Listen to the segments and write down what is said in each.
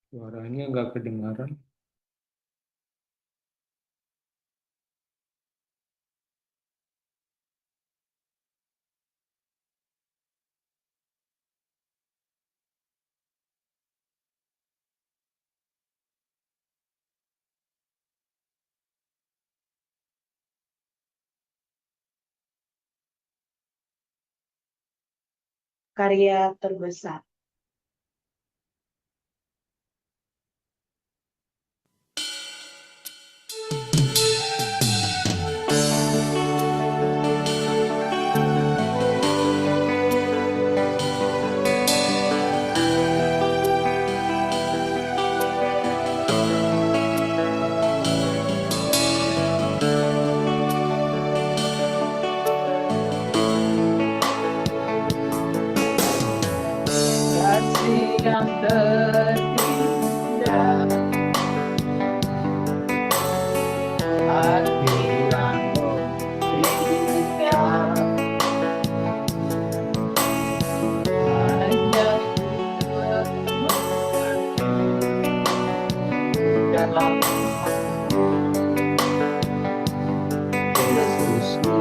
Suaranya nggak kedengaran. Karya terbesar. Kasih yang terindah, hati yang mulia, hanya dalam Yesusku.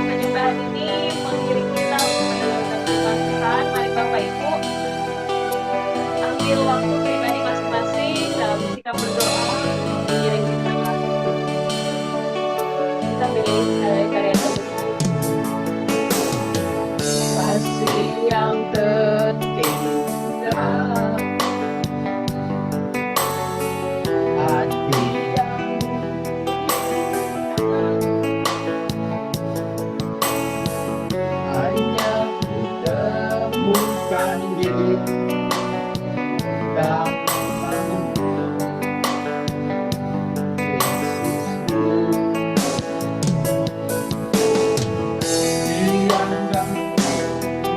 Perjumpaan ini mengiring kita untuk mendengarkan firman Tuhan. Mari Bapak Ibu ambil waktu pribadi masing-masing dalam sikap berdoa mengiring kita. Kita pilih karya terbesar. Kasih yang terindah, hati yang hanya temukan diri dalam Yesusku. Diamkan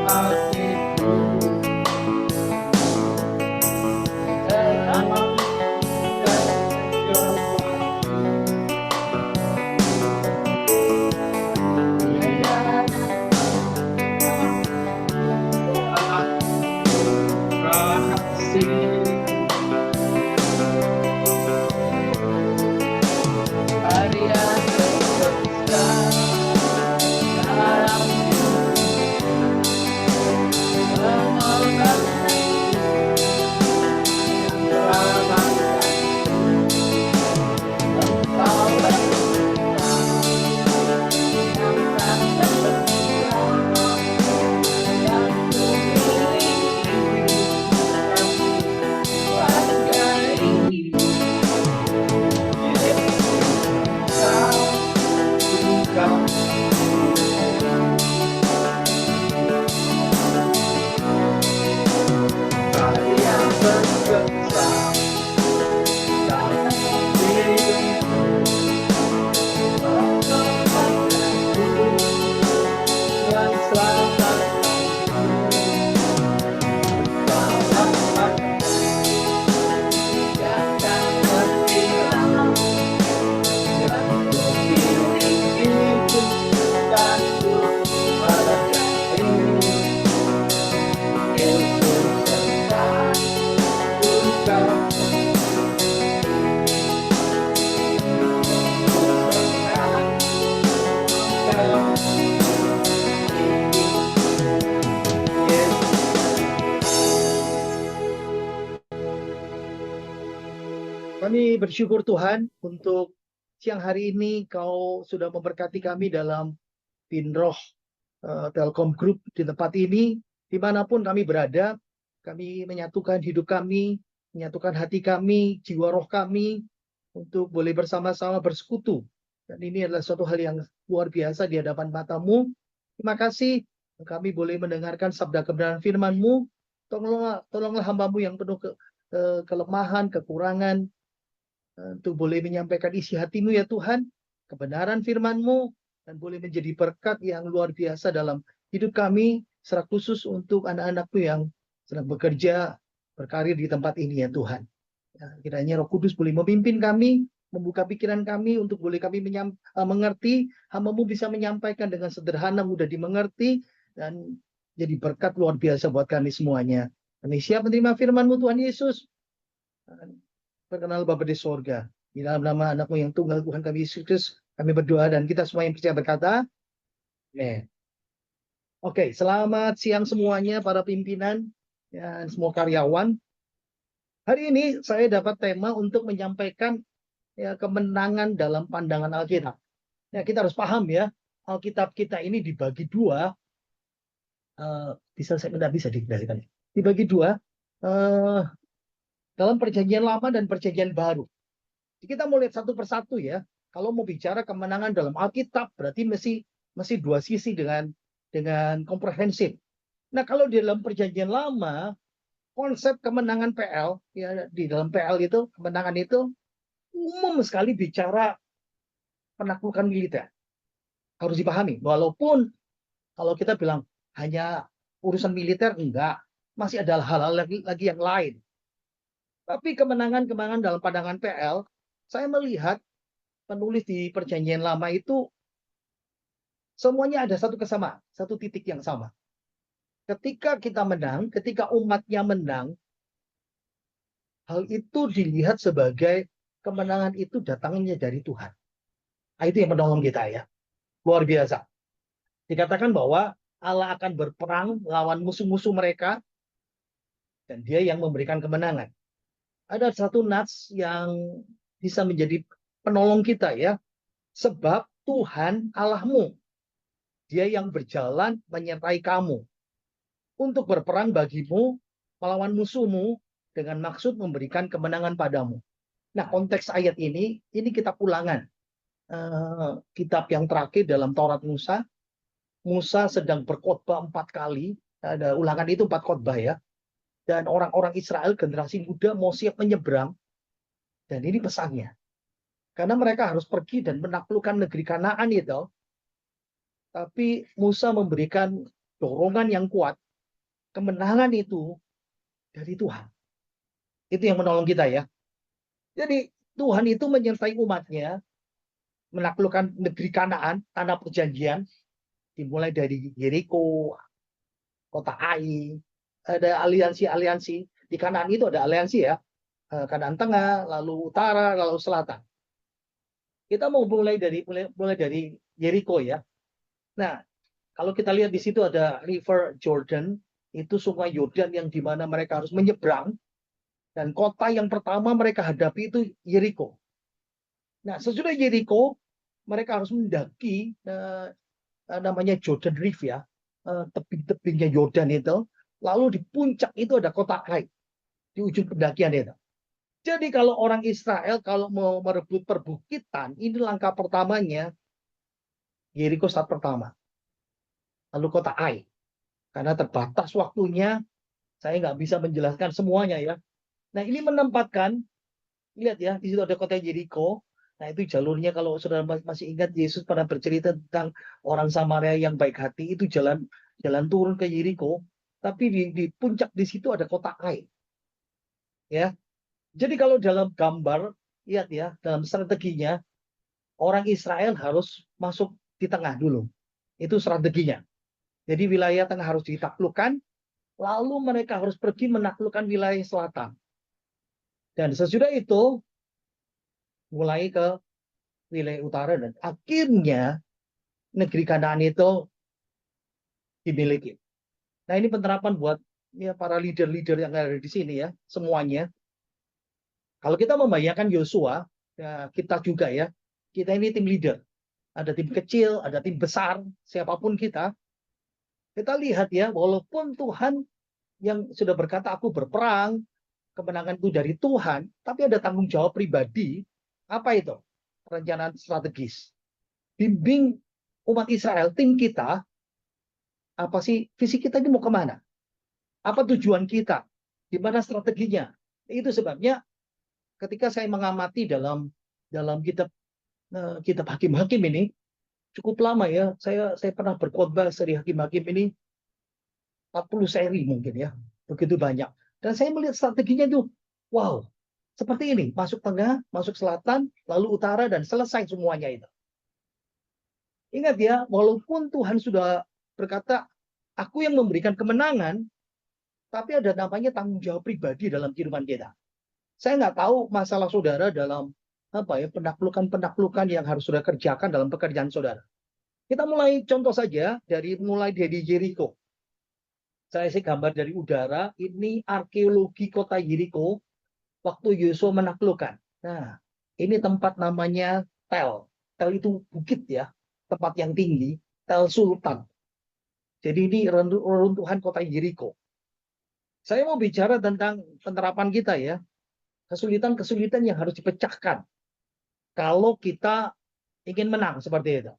hatiku dalam Kami bersyukur Tuhan untuk siang hari ini Kau sudah memberkati kami dalam Pinroh Telkom Group di tempat ini. Dimanapun kami berada, kami menyatukan hidup kami, menyatukan hati kami, jiwa roh kami, untuk boleh bersama-sama bersekutu. Dan ini adalah suatu hal yang luar biasa di hadapan mata-Mu. Terima kasih kami boleh mendengarkan sabda kebenaran firman-Mu. Tolonglah hamba-Mu yang penuh kelemahan, kekurangan, untuk boleh menyampaikan isi hati-Mu ya Tuhan, kebenaran firman-Mu, dan boleh menjadi berkat yang luar biasa dalam hidup kami, secara khusus untuk anak-anak-Mu yang sedang bekerja, berkarir di tempat ini ya Tuhan. Ya, kiranya Roh Kudus boleh memimpin kami, membuka pikiran kami untuk boleh kami mengerti, hamba-Mu bisa menyampaikan dengan sederhana, mudah dimengerti, dan jadi berkat luar biasa buat kami semuanya. Kami siap menerima firman-Mu Tuhan Yesus. Perkenal Bapa di sorga, di dalam nama anak-Mu yang tunggal Tuhan kami Yesus Kristus, kami berdoa dan kita semua yang percaya berkata, amin. Oke, selamat siang semuanya para pimpinan dan semua karyawan. Hari ini saya dapat tema untuk menyampaikan ya, kemenangan dalam pandangan Alkitab. Ya, kita harus paham ya, Alkitab kita ini dibagi dua. Bisa dikendalikan. Dibagi dua. Dalam perjanjian lama dan perjanjian baru. Kita mau lihat satu persatu ya. Kalau mau bicara kemenangan dalam Alkitab, berarti mesti dua sisi dengan komprehensif. Nah, kalau di dalam perjanjian lama, konsep kemenangan PL, ya di dalam PL itu, kemenangan itu umum sekali bicara penaklukan militer. Harus dipahami, walaupun kalau kita bilang hanya urusan militer, enggak. Masih ada hal-hal lagi yang lain. Tapi kemenangan dalam pandangan PL, saya melihat penulis di perjanjian lama itu semuanya ada satu kesamaan, satu titik yang sama. Ketika kita menang, ketika umatnya menang, hal itu dilihat sebagai kemenangan itu datangnya dari Tuhan. Nah, itu yang menolong kita ya. Luar biasa. Dikatakan bahwa Allah akan berperang lawan musuh-musuh mereka dan Dia yang memberikan kemenangan. Ada satu nats yang bisa menjadi penolong kita ya. Sebab Tuhan Allahmu, Dia yang berjalan menyertai kamu untuk berperang bagimu melawan musuhmu dengan maksud memberikan kemenangan padamu. Nah, konteks ayat ini kitab Ulangan. Kitab yang terakhir dalam Taurat Musa. Musa sedang berkhotbah 4 kali. Ada Ulangan itu 4 khotbah ya. Dan orang-orang Israel generasi muda mau siap menyeberang. Dan ini pesannya. Karena mereka harus pergi dan menaklukkan negeri Kanaan itu. Tapi Musa memberikan dorongan yang kuat. Kemenangan itu dari Tuhan. Itu yang menolong kita ya. Jadi Tuhan itu menyertai umatnya. Menaklukkan negeri Kanaan, tanah perjanjian. Dimulai dari Yeriko, kota Ai. Ada aliansi-aliansi. Di Kanaan itu ada aliansi ya. Kanaan Tengah, lalu Utara, lalu Selatan. Kita mau mulai dari Yeriko ya. Nah, kalau kita lihat di situ ada River Jordan, itu sungai Yordan yang dimana mereka harus menyeberang. Dan kota yang pertama mereka hadapi itu Yeriko. Nah, sesudah Yeriko, mereka harus mendaki namanya Jordan River ya, tebing-tebingnya Yordan itu. Lalu di puncak itu ada kota Ai, di ujung pendakian itu. Jadi kalau orang Israel kalau mau merebut perbukitan, ini langkah pertamanya Yeriko saat pertama. Lalu kota Ai. Karena terbatas waktunya, saya nggak bisa menjelaskan semuanya ya. Nah, ini menempatkan, lihat ya, di situ ada kota Yeriko. Nah, itu jalurnya kalau saudara masih ingat Yesus pernah bercerita tentang orang Samaria yang baik hati, itu jalan turun ke Yeriko. Tapi di puncak di situ ada kota Ai. Ya. Jadi kalau dalam gambar, lihat ya, dalam strateginya, orang Israel harus masuk di tengah dulu. Itu strateginya. Jadi wilayah tengah harus ditaklukkan, lalu mereka harus pergi menaklukkan wilayah selatan. Dan sesudah itu, mulai ke wilayah utara, dan akhirnya negeri Kanaan itu dimiliki. Nah, ini penerapan buat ya para leader-leader yang ada di sini ya, semuanya. Kalau kita membayangkan Yosua, ya kita juga ya, kita ini tim leader. Ada tim kecil, ada tim besar, siapapun kita lihat ya, walaupun Tuhan yang sudah berkata aku berperang, kemenangan itu dari Tuhan, tapi ada tanggung jawab pribadi. Apa itu? Perencanaan strategis. Bimbing umat Israel, tim kita, apa sih visi kita ini mau kemana? Apa tujuan kita? Gimana strateginya? Itu sebabnya ketika saya mengamati dalam kitab Hakim-Hakim ini cukup lama ya. Saya pernah berkhotbah seri Hakim-Hakim ini 40 seri mungkin ya. Begitu banyak. Dan saya melihat strateginya itu, wow, seperti ini. Masuk tengah, masuk selatan, lalu utara, dan selesai semuanya itu. Ingat ya, walaupun Tuhan sudah berkata, aku yang memberikan kemenangan, tapi ada namanya tanggung jawab pribadi dalam kehidupan kita. Saya nggak tahu masalah saudara dalam penaklukan yang harus saudara kerjakan dalam pekerjaan saudara. Kita mulai contoh saja mulai dari Jericho. Saya sih gambar dari udara, ini arkeologi kota Jericho waktu Yosua menaklukkan. Nah, ini tempat namanya Tel. Tel itu bukit ya, tempat yang tinggi, Tel Sultan. Jadi ini reruntuhan kota Jericho. Saya mau bicara tentang penerapan kita ya. Kesulitan-kesulitan yang harus dipecahkan kalau kita ingin menang seperti itu.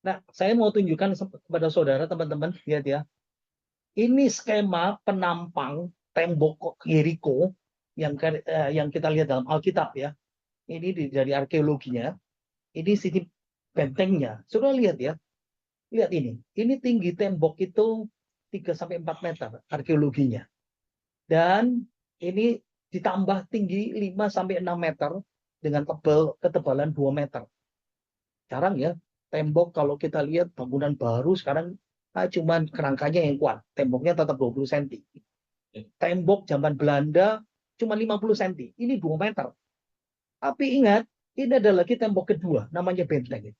Nah, saya mau tunjukkan kepada saudara, teman-teman, lihat ya. Ini skema penampang tembok Jericho yang kita lihat dalam Alkitab ya. Ini dari arkeologinya. Ini sisi bentengnya. Saudara lihat ya. Lihat ini. Ini tinggi tembok itu 3-4 meter arkeologinya. Dan ini ditambah tinggi 5-6 meter dengan ketebalan 2 meter. Jarang ya, tembok kalau kita lihat bangunan baru sekarang cuman kerangkanya yang kuat. Temboknya tetap 20 cm. Tembok zaman Belanda cuma 50 cm. Ini 2 meter. Tapi ingat, ini ada lagi tembok kedua, namanya benteng.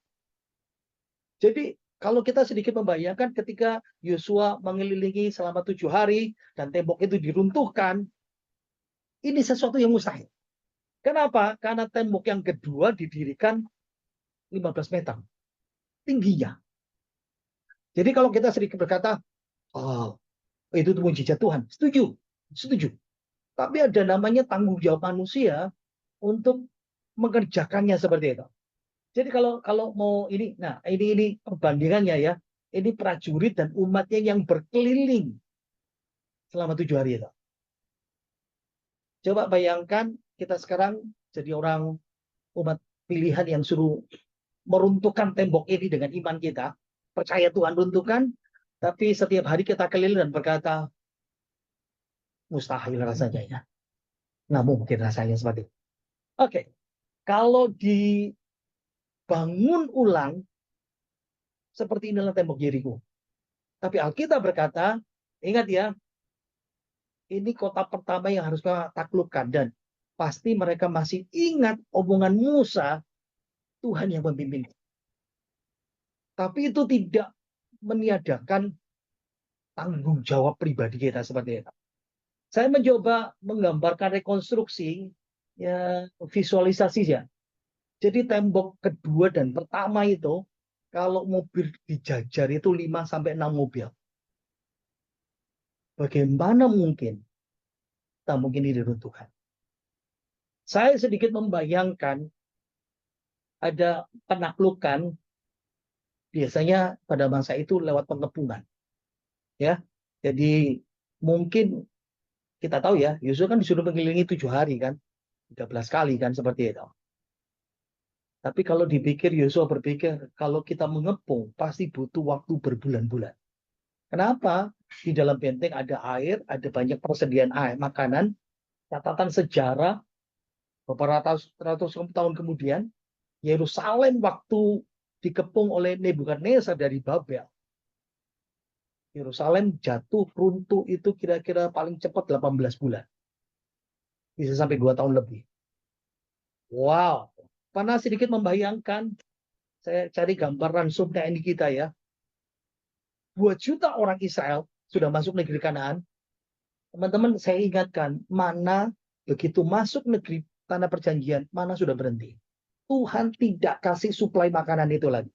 Jadi kalau kita sedikit membayangkan ketika Yosua mengelilingi selama 7 hari dan tembok itu diruntuhkan, ini sesuatu yang mustahil. Kenapa? Karena tembok yang kedua didirikan 15 meter tingginya. Jadi kalau kita sedikit berkata, oh, itu mujizat Tuhan. Setuju. Tapi ada namanya tanggung jawab manusia untuk mengerjakannya seperti itu. Jadi kalau mau ini, nah ini perbandingannya ya. Ini prajurit dan umatnya yang berkeliling selama 7 hari itu. Coba bayangkan kita sekarang jadi umat pilihan yang suruh meruntuhkan tembok ini dengan iman kita. Percaya Tuhan runtuhkan, tapi setiap hari kita keliling dan berkata, mustahil rasanya ya. Nggak mungkin rasanya seperti itu. Oke, kalau dibangun ulang, seperti inilah tembok Jericho. Tapi Alkitab berkata, ingat ya, ini kota pertama yang harus kita taklukkan. Dan pasti mereka masih ingat omongan Musa, Tuhan yang memimpin. Tapi itu tidak meniadakan tanggung jawab pribadi kita seperti itu. Saya mencoba menggambarkan rekonstruksi, ya, visualisasi ya. Jadi tembok kedua dan pertama itu, kalau mobil dijajar itu 5-6 mobil. Bagaimana mungkin? Tak mungkin ini diruntuhkan. Saya sedikit membayangkan ada penaklukan biasanya pada masa itu lewat pengepungan. Ya. Jadi mungkin kita tahu ya, Yosua kan disuruh mengelilingi 7 hari kan. 13 kali kan seperti itu. Tapi kalau dipikir, Yosua berpikir kalau kita mengepung pasti butuh waktu berbulan-bulan. Kenapa? Di dalam benteng ada air, ada banyak persediaan air, makanan. Catatan sejarah beberapa ratus tahun kemudian, Yerusalem waktu dikepung oleh Nebukadnezar dari Babel. Yerusalem jatuh runtuh itu kira-kira paling cepat 18 bulan. Bisa sampai 2 tahun lebih. Wow. Pernah sedikit membayangkan, saya cari gambar ransum TNI kita ya. 2 juta orang Israel sudah masuk negeri Kanaan. Teman-teman, saya ingatkan, mana begitu masuk negeri tanah perjanjian, mana sudah berhenti. Tuhan tidak kasih suplai makanan itu lagi.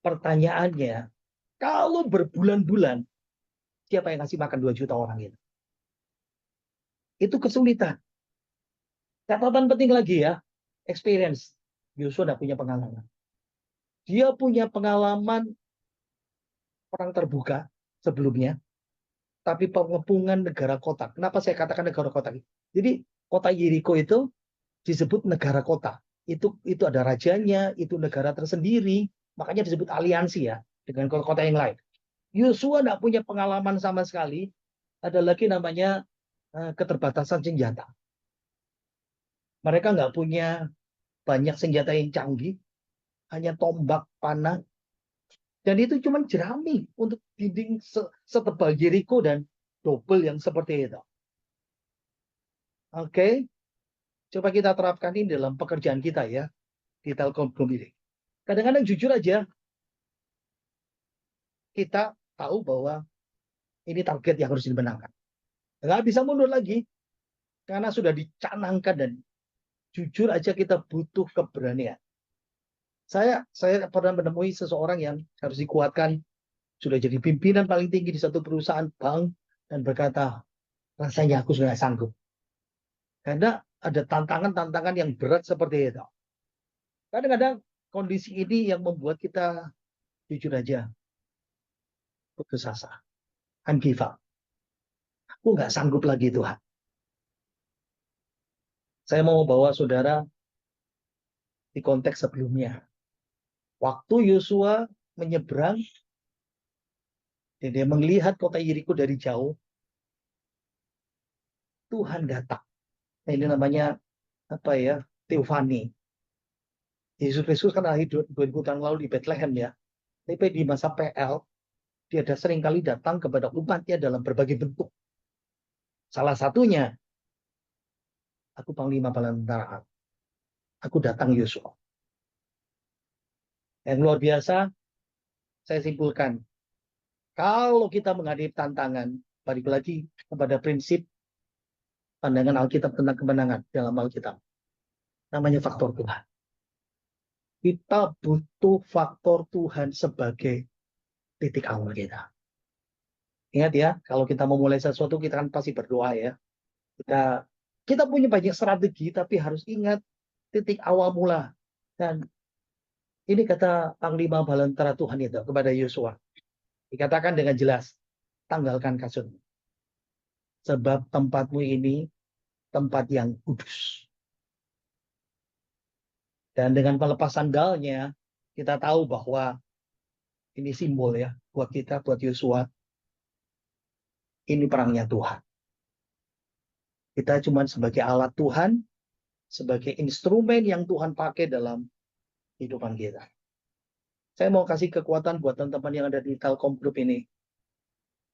Pertanyaannya, kalau berbulan-bulan, siapa yang kasih makan 2 juta orang itu? Itu kesulitan. Catatan penting lagi ya, experience. Yosua tidak punya pengalaman. Dia punya pengalaman perang terbuka sebelumnya, tapi pengepungan negara kota. Kenapa saya katakan negara kota? Jadi kota Yeriko itu disebut negara kota. Itu ada rajanya, itu negara tersendiri, makanya disebut aliansi ya dengan kota-kota yang lain. Yosua tidak punya pengalaman sama sekali. Ada lagi namanya keterbatasan senjata. Mereka nggak punya banyak senjata yang canggih, hanya tombak, panah, dan itu cuma jerami untuk dinding setebal Yeriko dan double yang seperti itu. Oke, coba kita terapkan ini dalam pekerjaan kita ya di Telkom ini. Kadang-kadang jujur aja, kita tahu bahwa ini target yang harus dimenangkan. Nggak bisa mundur lagi, karena sudah dicanangkan dan jujur aja kita butuh keberanian. Saya pernah menemui seseorang yang harus dikuatkan, sudah jadi pimpinan paling tinggi di satu perusahaan bank, dan berkata, rasanya aku sudah sanggup. Karena ada tantangan-tantangan yang berat seperti itu. Kadang-kadang kondisi ini yang membuat kita jujur aja putus asa, give up. Aku nggak sanggup lagi Tuhan. Saya mau bawa saudara di konteks sebelumnya. Waktu Yosua menyeberang dan dia melihat kota Yeriko dari jauh, Tuhan datang. Nah, ini namanya apa ya? Teofani. Yesus Kristus kan lahir 2000 tahun lalu di Bethlehem ya. Tapi di masa PL, dia ada seringkali datang kepada umatnya dalam berbagai bentuk. Salah satunya, aku panglima bala tentara. Aku datang Yosua. Yang luar biasa, saya simpulkan, kalau kita menghadapi tantangan, balik lagi kepada prinsip pandangan Alkitab tentang kemenangan dalam Alkitab. Namanya faktor Tuhan. Kita butuh faktor Tuhan sebagai titik awal kita. Ingat ya, kalau kita mau mulai sesuatu, kita kan pasti berdoa ya. Kita punya banyak strategi, tapi harus ingat titik awal mula. Dan ini kata Panglima Bala Tentara Tuhan itu kepada Yosua. Dikatakan dengan jelas, tanggalkan kasutmu. Sebab tempatmu ini tempat yang kudus. Dan dengan melepas sandalnya, kita tahu bahwa ini simbol ya, buat kita, buat Yosua. Ini perangnya Tuhan. Kita cuma sebagai alat Tuhan, sebagai instrumen yang Tuhan pakai dalam kehidupan kita. Saya mau kasih kekuatan buat teman-teman yang ada di Telkom Group ini.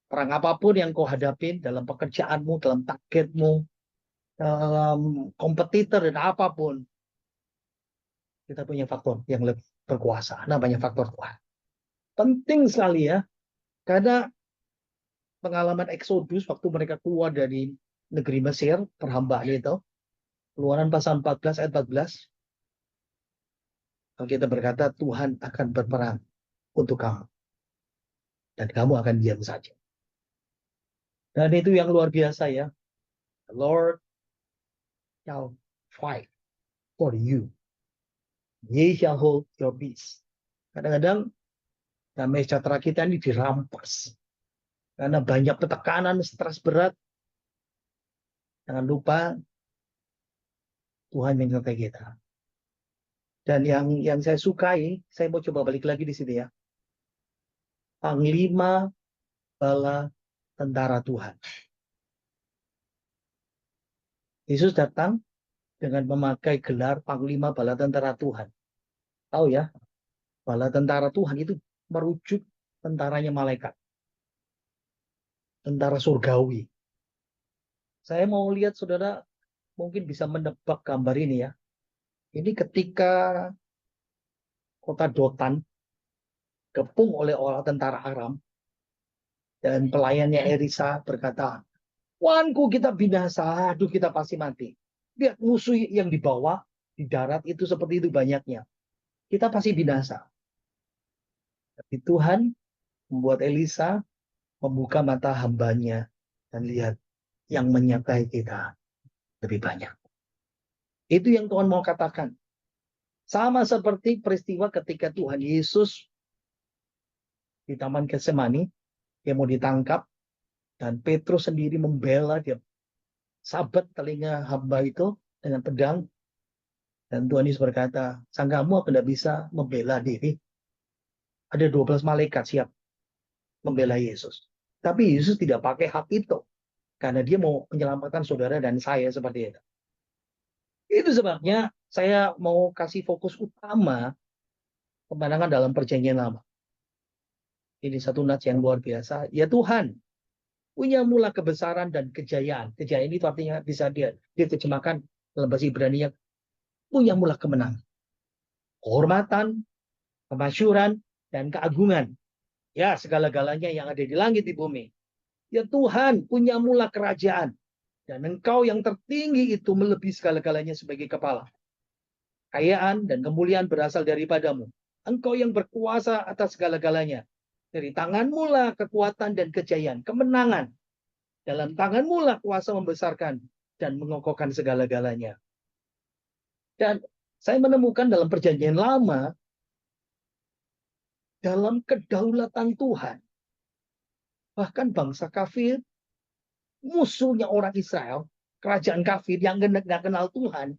Perang apapun yang kau hadapin dalam pekerjaanmu, dalam targetmu, dalam kompetitor dan apapun, kita punya faktor yang lebih berkuasa. Namanya faktor Tuhan. Penting sekali ya, karena pengalaman Exodus waktu mereka keluar dari negeri Mesir, perhambaan itu, Keluaran pasal 14 ayat 14, kita berkata Tuhan akan berperang untuk kamu. Dan kamu akan diam saja. Dan itu yang luar biasa ya. The Lord shall fight for you. Ye shall hold your peace. Kadang-kadang damai sejahtera kita ini dirampas. Karena banyak tekanan, stres berat. Jangan lupa Tuhan menyertai kita. Dan yang saya sukai, saya mau coba balik lagi di sini ya. Panglima Bala Tentara Tuhan. Yesus datang dengan memakai gelar Panglima Bala Tentara Tuhan. Tahu ya, Bala Tentara Tuhan itu merujuk tentaranya malaikat. Tentara surgawi. Saya mau lihat saudara mungkin bisa menebak gambar ini ya. Ini ketika kota Dotan kepung oleh orang tentara Aram dan pelayannya Elisa berkata, Wanku kita binasa, aduh kita pasti mati. Lihat musuh yang di bawah, di darat itu seperti itu banyaknya. Kita pasti binasa. Tapi Tuhan membuat Elisa membuka mata hambanya dan lihat yang menyertai kita lebih banyak. Itu yang Tuhan mau katakan. Sama seperti peristiwa ketika Tuhan Yesus di Taman Getsemani, dia mau ditangkap, dan Petrus sendiri membela dia, sabet telinga hamba itu dengan pedang, dan Tuhan Yesus berkata, sangkamu aku tidak bisa membela diri. Ada 12 malaikat siap membela Yesus. Tapi Yesus tidak pakai hak itu, karena dia mau menyelamatkan saudara dan saya seperti itu. Itu sebabnya saya mau kasih fokus utama kemenangan dalam perjanjian lama. Ini satu nats yang luar biasa. Ya Tuhan, punya mula kebesaran dan kejayaan. Kejayaan itu artinya bisa dia diterjemahkan dalam bahasa Ibrani yang punya mula kemenangan. Kehormatan, kemasyuran, dan keagungan. Ya, segala-galanya yang ada di langit di bumi. Ya Tuhan, punya mula kerajaan. Dan Engkau yang tertinggi itu melebihi segala-galanya sebagai kepala. Kekayaan dan kemuliaan berasal daripadamu. Engkau yang berkuasa atas segala-galanya. Dari tanganmu lah kekuatan dan kejayaan, kemenangan. Dalam tanganmu lah kuasa membesarkan dan mengokohkan segala-galanya. Dan saya menemukan dalam perjanjian lama, dalam kedaulatan Tuhan, bahkan bangsa kafir, musuhnya orang Israel, kerajaan kafir yang nggak kenal Tuhan.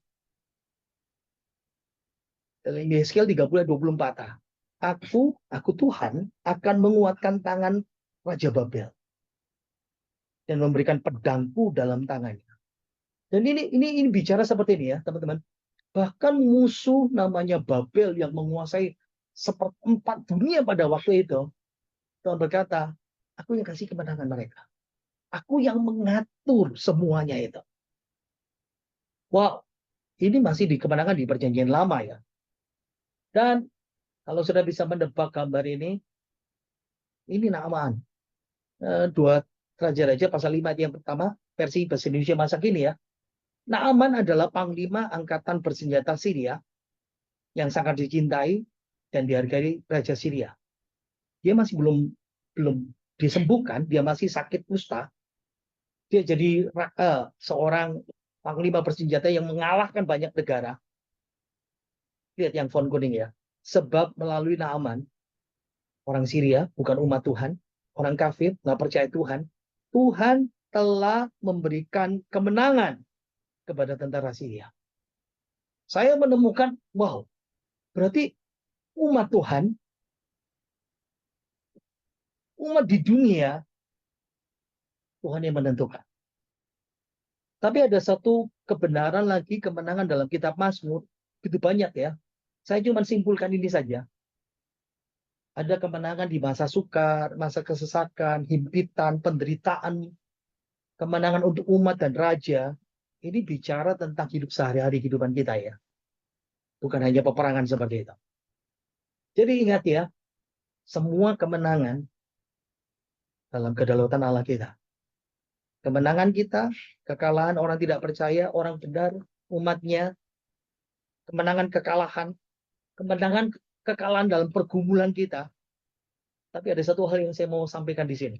Dalam Yeskiel 30:24. Aku Tuhan akan menguatkan tangan Raja Babel dan memberikan pedangku dalam tangannya. Dan ini bicara seperti ini ya, teman-teman. Bahkan musuh namanya Babel yang menguasai 1/4 dunia pada waktu itu, Tuhan berkata, aku yang kasih kemenangan mereka. Aku yang mengatur semuanya itu. Wow, ini masih di kemenangan di perjanjian lama ya. Dan kalau sudah bisa mendebak gambar ini Naaman. 2 Raja-Raja pasal 5 yang pertama, versi bahasa Indonesia masa kini ya. Naaman adalah panglima angkatan bersenjata Syria yang sangat dicintai dan dihargai Raja Syria. Dia masih belum disembuhkan, dia masih sakit kusta. Dia jadi seorang panglima bersenjata yang mengalahkan banyak negara. Lihat yang font kuning ya. Sebab melalui Naaman, orang Syria, bukan umat Tuhan, orang kafir, nggak percaya Tuhan, Tuhan telah memberikan kemenangan kepada tentara Syria. Saya menemukan, wow, berarti umat Tuhan, umat di dunia, Tuhan yang menentukan. Tapi ada satu kebenaran lagi, kemenangan dalam kitab Mazmur, begitu banyak ya. Saya cuma simpulkan ini saja. Ada kemenangan di masa sukar, masa kesesakan, himpitan, penderitaan, kemenangan untuk umat dan raja. Ini bicara tentang hidup sehari-hari kehidupan kita ya. Bukan hanya peperangan seperti itu. Jadi ingat ya, semua kemenangan dalam kedaulatan Allah kita. Kemenangan kita, kekalahan orang tidak percaya, orang benar, umatnya, kemenangan kekalahan, kemenangan kekalahan dalam pergumulan kita. Tapi ada satu hal yang saya mau sampaikan di sini.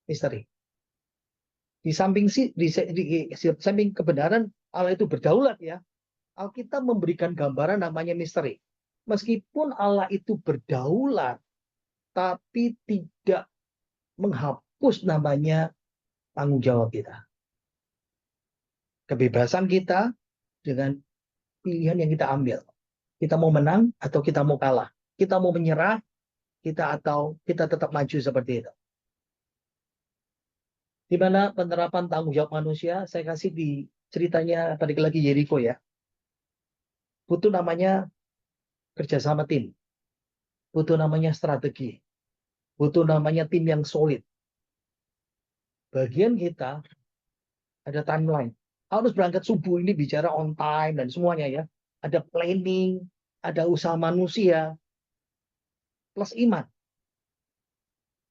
Misteri. Di samping kebenaran Allah itu berdaulat ya. Alkitab memberikan gambaran namanya misteri. Meskipun Allah itu berdaulat, tapi tidak menghapus namanya tanggung jawab kita. Kebebasan kita dengan pilihan yang kita ambil. Kita mau menang atau kita mau kalah. Kita mau menyerah, atau kita tetap maju seperti itu. Di mana penerapan tanggung jawab manusia, saya kasih di ceritanya balik lagi Yeriko ya. Butuh namanya kerjasama tim. Butuh namanya strategi. Butuh namanya tim yang solid. Bagian kita ada timeline. Harus berangkat subuh, ini bicara on time dan semuanya ya. Ada planning, ada usaha manusia, plus iman.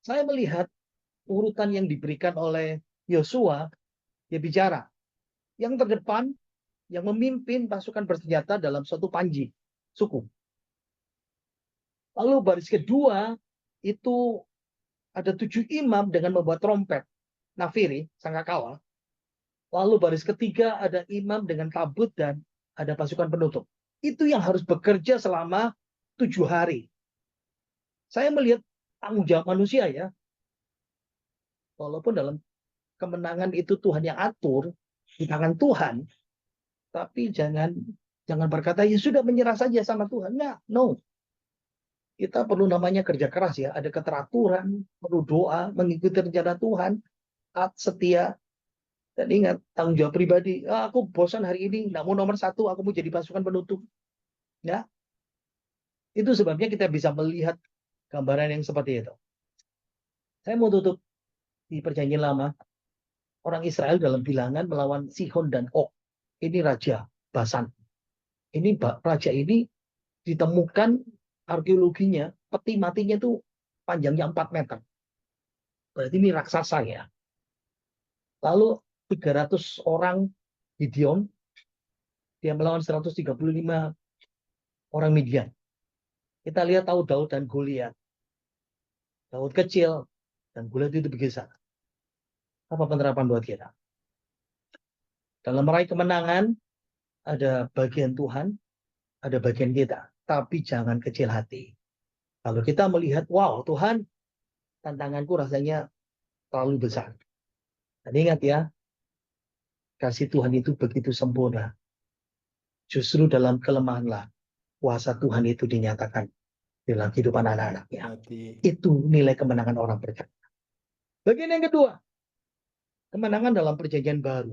Saya melihat urutan yang diberikan oleh Yosua Dia bicara. Yang terdepan, yang memimpin pasukan bersenjata dalam suatu panji, suku. Lalu baris kedua, itu ada 7 imam dengan membawa trompet, nafiri, sangkakala. Lalu baris ketiga ada imam dengan tabut dan ada pasukan penutup. Itu yang harus bekerja selama 7 hari. Saya melihat tanggung jawab manusia ya. Walaupun dalam kemenangan itu Tuhan yang atur, di tangan Tuhan, tapi jangan berkata, ya sudah menyerah saja sama Tuhan. Nah, no. Kita perlu namanya kerja keras ya. Ada keteraturan, perlu doa, mengikuti rencana Tuhan, taat setia. Dan ingat, tanggung jawab pribadi. Aku bosan hari ini, nggak mau nomor 1, aku mau jadi pasukan penutup. Ya, itu sebabnya kita bisa melihat gambaran yang seperti itu. Saya mau tutup di Perjanjian Lama. Orang Israel dalam bilangan melawan Sihon dan Og. Ini Raja Basan. Ini raja ini ditemukan arkeologinya, peti matinya itu panjangnya 4 meter. Berarti ini raksasa ya. Lalu 300 orang Gideon, dia melawan 135 orang Midian. Kita lihat tahu Daud dan Goliat. Daud kecil dan Goliat itu besar. Apa penerapan buat kita? Dalam meraih kemenangan, ada bagian Tuhan, ada bagian kita. Tapi jangan kecil hati. Kalau kita melihat, wow Tuhan, tantanganku rasanya terlalu besar. Dan ingat ya, kasih Tuhan itu begitu sempurna. Justru dalam kelemahanlah kuasa Tuhan itu dinyatakan dalam kehidupan anak-anaknya. Itu nilai kemenangan orang percaya. Bagian yang kedua, kemenangan dalam perjanjian baru.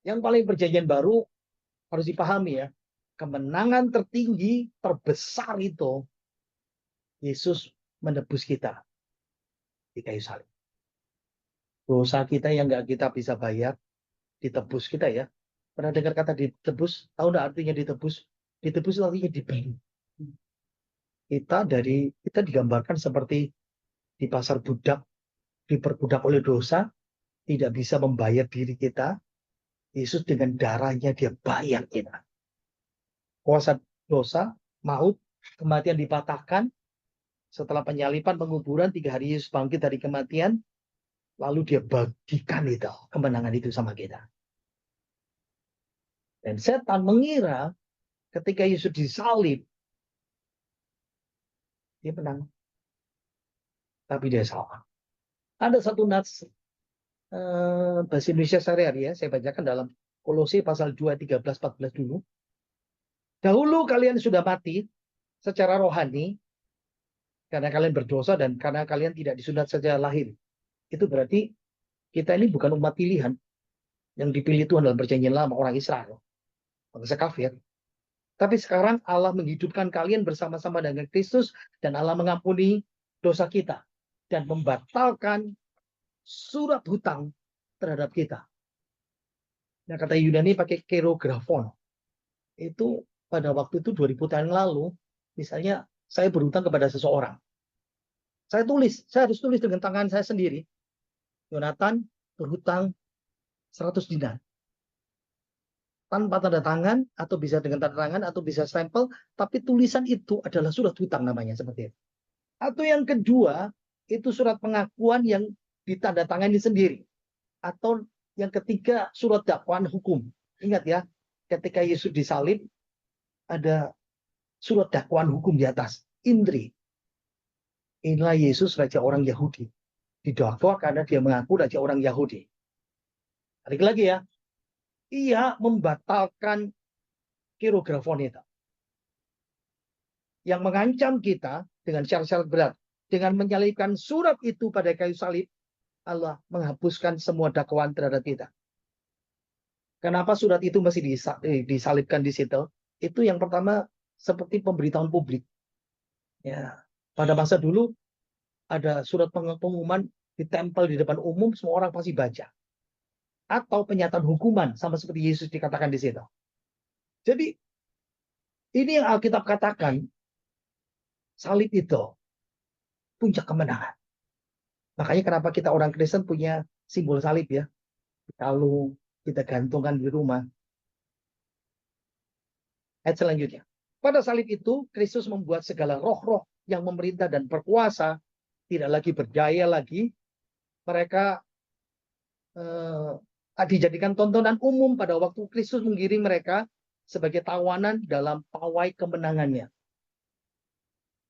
Yang paling perjanjian baru harus dipahami ya, kemenangan tertinggi, terbesar itu, Yesus menebus kita di kayu salib. Dosa kita yang nggak kita bisa bayar, ditebus kita ya. Pernah dengar kata ditebus? Tahu nggak artinya ditebus? Ditebus artinya dibeli. Kita digambarkan seperti di pasar budak, diperbudak oleh dosa, tidak bisa membayar diri kita. Yesus dengan darahnya dia bayar kita. Kuasa dosa, maut, kematian dipatahkan. Setelah penyalipan, penguburan, 3 hari Yesus bangkit dari kematian. Lalu dia bagikan itu, kemenangan itu sama kita. Dan setan mengira ketika Yesus disalib, dia menang. Tapi dia salah. Ada satu nats bahasa Indonesia sehari-hari ya, saya bacakan dalam Kolose pasal 2, 13, 14 dulu. Dahulu kalian sudah mati secara rohani, karena kalian berdosa dan karena kalian tidak disunat secara lahir. Itu berarti kita ini bukan umat pilihan yang dipilih Tuhan dalam perjanjian lama, orang Israel, bangsa kafir. Tapi sekarang Allah menghidupkan kalian bersama-sama dengan Kristus dan Allah mengampuni dosa kita dan membatalkan surat hutang terhadap kita. Nah, kata Yunani pakai kerografon. Itu pada waktu itu 2000 tahun lalu, misalnya saya berhutang kepada seseorang. Saya harus tulis dengan tangan saya sendiri. Yonatan berhutang 100 dinar. Tanpa tanda tangan, atau bisa dengan tanda tangan, atau bisa stempel, tapi tulisan itu adalah surat hutang namanya, seperti itu. Atau yang kedua, itu surat pengakuan yang ditandatangani sendiri. Atau yang ketiga, surat dakwaan hukum. Ingat ya, ketika Yesus disalib, ada surat dakwaan hukum di atas. Indri. Inilah Yesus, raja orang Yahudi. Didakwa karena dia mengaku raja orang Yahudi. Balik lagi ya. Ia membatalkan kerografon itu. Yang mengancam kita dengan syarat-syarat berat. Dengan menyalibkan surat itu pada kayu salib, Allah menghapuskan semua dakwaan terhadap kita. Kenapa surat itu masih disalibkan di situ? Itu yang pertama seperti pemberitahuan publik. Ya, pada masa dulu ada surat pengumuman ditempel di depan umum, semua orang pasti baca. Atau penyataan hukuman, sama seperti Yesus dikatakan di situ. Jadi, ini yang Alkitab katakan, salib itu puncak kemenangan. Makanya kenapa kita orang Kristen punya simbol salib ya. Kalau kita gantungkan di rumah. Ayat selanjutnya. Pada salib itu, Kristus membuat segala roh-roh yang memerintah dan berkuasa tidak lagi berdaya lagi. Mereka dijadikan tontonan umum pada waktu Kristus menggiring mereka sebagai tawanan dalam pawai kemenangannya.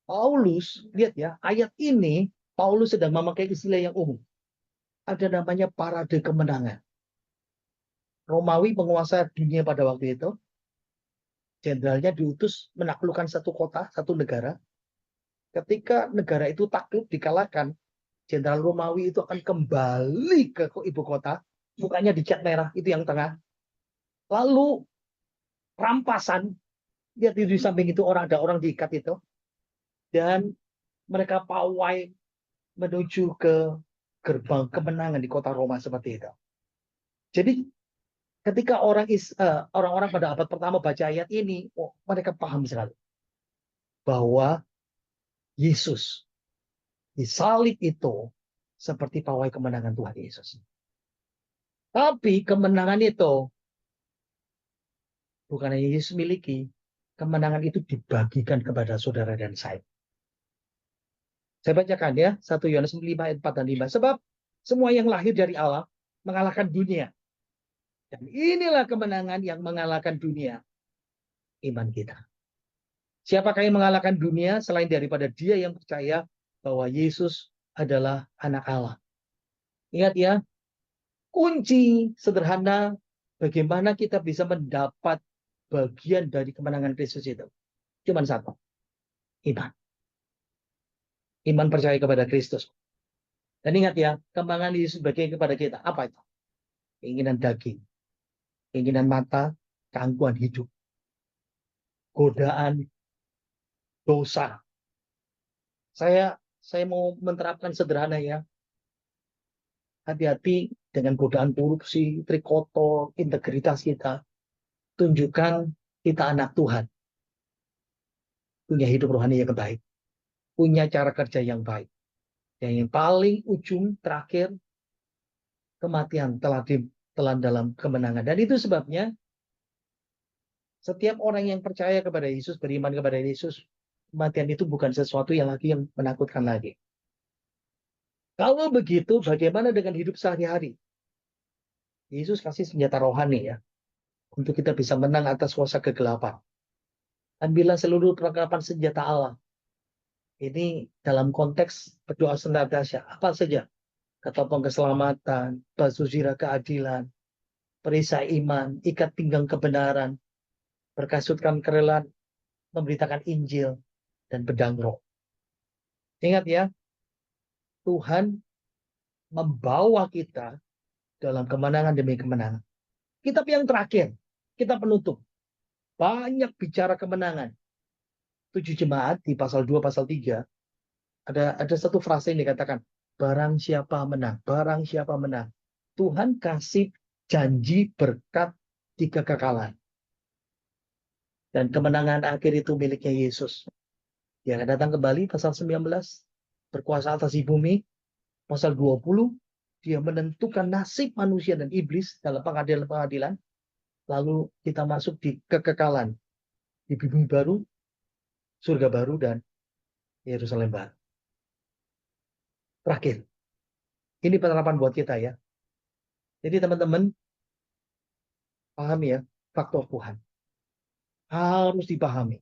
Paulus, lihat ya, ayat ini Paulus sedang memakai istilah yang umum. Ada namanya parade kemenangan. Romawi penguasa dunia pada waktu itu, jenderalnya diutus menaklukkan satu kota, satu negara. Ketika negara itu takluk dikalahkan, jenderal Romawi itu akan kembali ke ibu kota, mukanya dicat merah, itu yang tengah. Lalu rampasan, lihat di samping itu ada orang diikat itu, dan mereka pawai menuju ke gerbang kemenangan di kota Roma seperti itu. Jadi ketika orang-orang pada abad pertama baca ayat ini, mereka paham sekali bahwa Yesus disalib itu seperti pawai kemenangan Tuhan Yesus. Tapi kemenangan itu bukan hanya Yesus miliki, kemenangan itu dibagikan kepada saudara dan saya. Saya bacakan ya, 1 Yohanes 5 ayat 4 dan 5. Sebab semua yang lahir dari Allah mengalahkan dunia. Dan inilah kemenangan yang mengalahkan dunia, iman kita. Siapakah yang mengalahkan dunia selain daripada dia yang percaya bahwa Yesus adalah anak Allah. Ingat ya, kunci sederhana bagaimana kita bisa mendapat bagian dari kemenangan Kristus itu. Cuma satu, iman. Iman percaya kepada Kristus. Dan ingat ya, kemenangan Yesus bagian kepada kita. Apa itu? Keinginan daging, keinginan mata, keangkuhan hidup, godaan, dosa. Saya mau menerapkan sederhana ya. Hati-hati dengan godaan korupsi, trikotor, integritas kita. Tunjukkan kita anak Tuhan. Punya hidup rohani yang baik. Punya cara kerja yang baik. Yang paling ujung terakhir, kematian telan dalam kemenangan. Dan itu sebabnya setiap orang yang percaya kepada Yesus, beriman kepada Yesus, kematian itu bukan sesuatu yang menakutkan lagi. Kalau begitu, bagaimana dengan hidup sehari-hari? Yesus kasih senjata rohani ya, untuk kita bisa menang atas kuasa kegelapan. Ambillah seluruh perlengkapan senjata Allah. Ini dalam konteks berdoa senantiasa apa saja? Ketopong keselamatan, baju zirah keadilan, perisai iman, ikat pinggang kebenaran, berkasutkan kerelaan, memberitakan Injil, dan pedang roh. Ingat ya, Tuhan membawa kita dalam kemenangan demi kemenangan. Kitab yang terakhir, kita penutup. Banyak bicara kemenangan. 7 jemaat di pasal 2, pasal 3, ada satu frase yang dikatakan, barang siapa menang, barang siapa menang. Tuhan kasih janji berkat di kekekalan. Dan kemenangan akhir itu miliknya Yesus. Dia akan datang kembali, pasal 19, berkuasa atas bumi. Pasal 20, dia menentukan nasib manusia dan iblis dalam pengadilan-pengadilan. Lalu kita masuk di kekekalan. Di bumi baru, surga baru, dan Yerusalem baru. Terakhir. Ini penerapan buat kita ya. Jadi teman-teman, pahami ya, faktor Tuhan. Harus dipahami.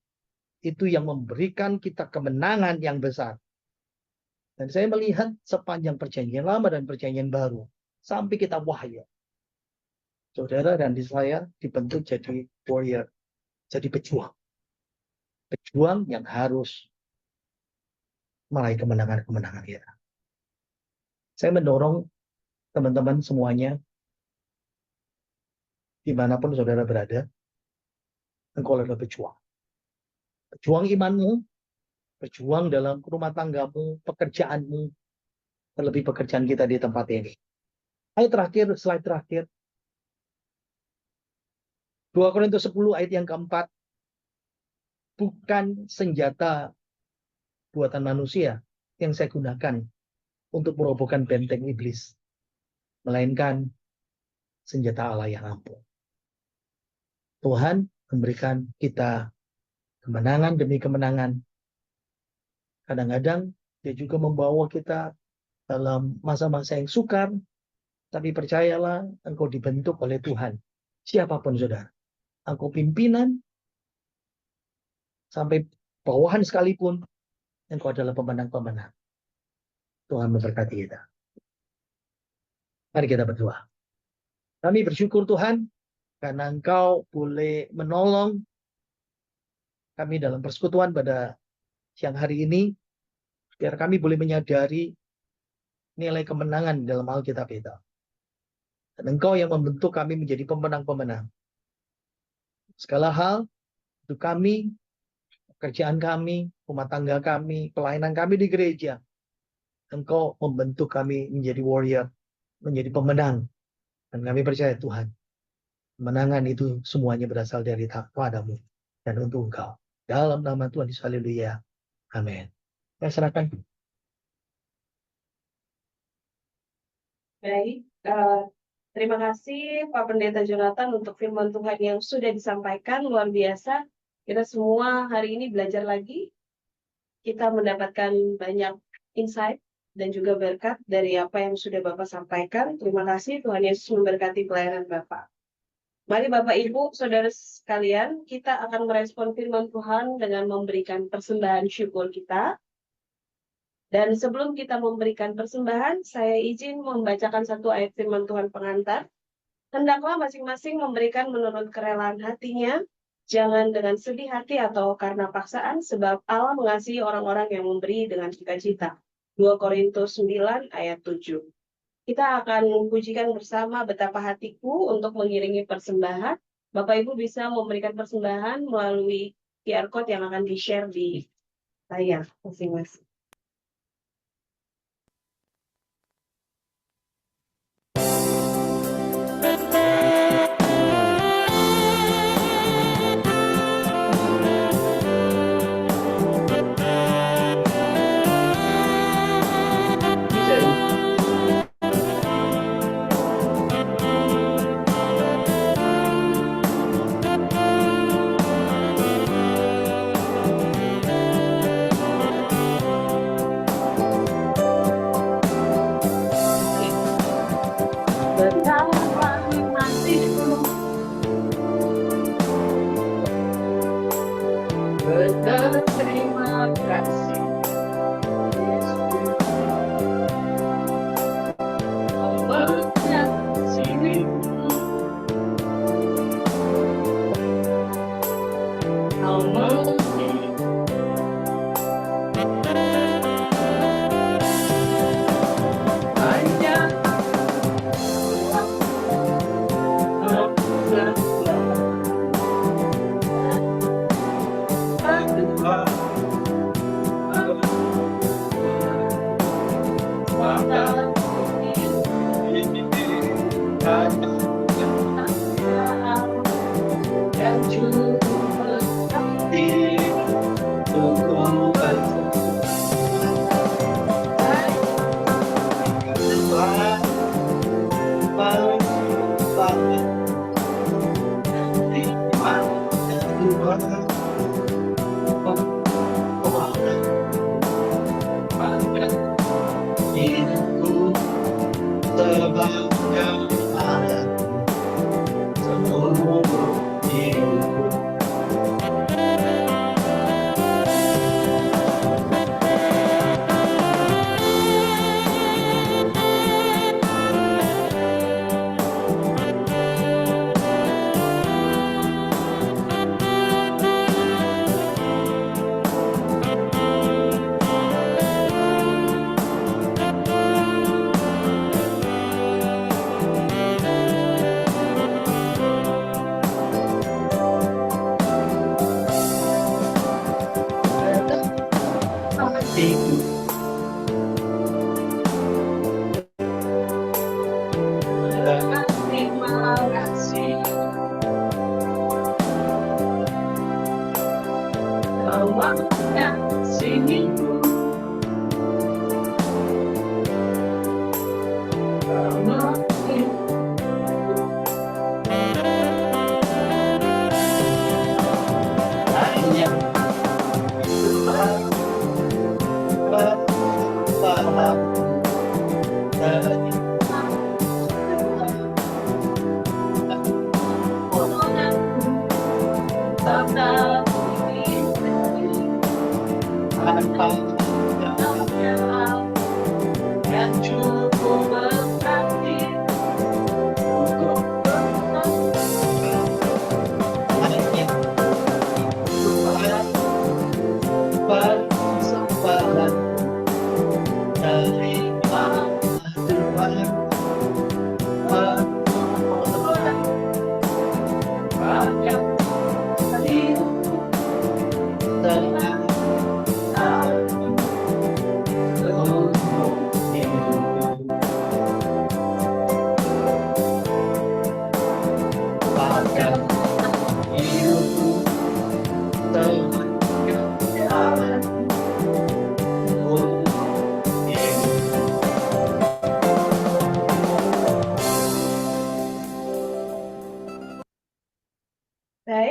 Itu yang memberikan kita kemenangan yang besar. Dan saya melihat sepanjang perjanjian lama dan perjanjian baru. Sampai kita wahyu. Saudara dan saya dibentuk jadi warrior. Jadi pejuang. Pejuang yang harus meraih kemenangan-kemenangan kita. Saya mendorong teman-teman semuanya, dimanapun saudara berada, engkau adalah pejuang. Pejuang imanmu, berjuang dalam rumah tanggamu, pekerjaanmu, terlebih pekerjaan kita di tempat ini. Ayat terakhir, slide terakhir. 2 Korintus 10 ayat yang keempat. Bukan senjata buatan manusia yang saya gunakan untuk merobohkan benteng iblis. Melainkan senjata Allah yang ampuh. Tuhan memberikan kita kemenangan demi kemenangan. Kadang-kadang dia juga membawa kita dalam masa-masa yang sukar, tapi percayalah, engkau dibentuk oleh Tuhan. Siapapun saudara, engkau pimpinan, sampai bawahan sekalipun, engkau adalah pemenang-pemenang. Tuhan memberkati kita. Mari kita berdoa. Kami bersyukur Tuhan, karena engkau boleh menolong kami dalam persekutuan pada siang hari ini, biar kami boleh menyadari nilai kemenangan dalam Alkitab itu. Dan engkau yang membentuk kami menjadi pemenang-pemenang. Segala hal, hidup kami, pekerjaan kami, rumah tangga kami, pelayanan kami di gereja, engkau membentuk kami menjadi warrior, menjadi pemenang. Dan kami percaya Tuhan, kemenangan itu semuanya berasal dari padamu dan untuk engkau. Dalam nama Tuhan Yesus, haleluya. Amin. Saya serahkan. Baik, terima kasih Pak Pendeta Jonathan untuk firman Tuhan yang sudah disampaikan, luar biasa. Kita semua hari ini belajar lagi. Kita mendapatkan banyak insight dan juga berkat dari apa yang sudah Bapak sampaikan. Terima kasih, Tuhan Yesus memberkati pelayanan Bapak. Mari Bapak Ibu, Saudara sekalian, kita akan merespon firman Tuhan dengan memberikan persembahan syukur kita. Dan sebelum kita memberikan persembahan, saya izin membacakan satu ayat firman Tuhan pengantar. Hendaklah masing-masing memberikan menurut kerelaan hatinya, jangan dengan sedih hati atau karena paksaan, sebab Allah mengasihi orang-orang yang memberi dengan sukacita. 2 Korintus 9 ayat 7. Kita akan mempujikan bersama betapa hatiku untuk mengiringi persembahan. Bapak Ibu bisa memberikan persembahan melalui QR Code yang akan di-share di layar masing-masing. Terima kasih.